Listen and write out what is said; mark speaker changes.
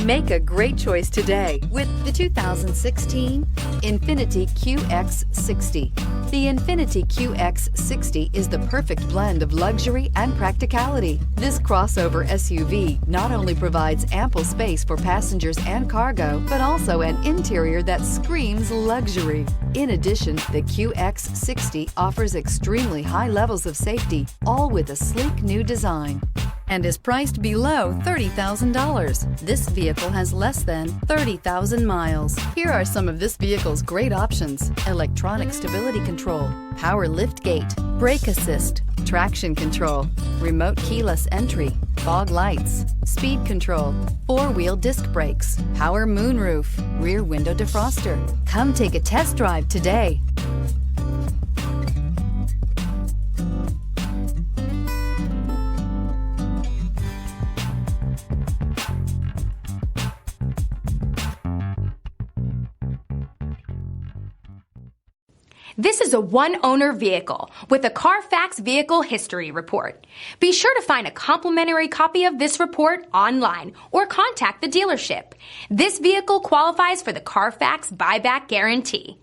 Speaker 1: Make a great choice today with the 2016 INFINITI QX60. The INFINITI QX60 is the perfect blend of luxury and practicality. This crossover SUV not only provides ample space for passengers and cargo, but also an interior that screams luxury. In addition, the QX60 offers extremely high levels of safety, all with a sleek new design, and is priced below $30,000. This vehicle has less than 30,000 miles. Here are some of this vehicle's great options: electronic stability control, power liftgate, brake assist, traction control, remote keyless entry, fog lights, speed control, four-wheel disc brakes, power moonroof, rear window defroster. Come take a test drive today.
Speaker 2: This is a one-owner vehicle with a CARFAX Vehicle History Report. Be sure to find a complimentary copy of this report online or contact the dealership. This vehicle qualifies for the CARFAX Buyback Guarantee.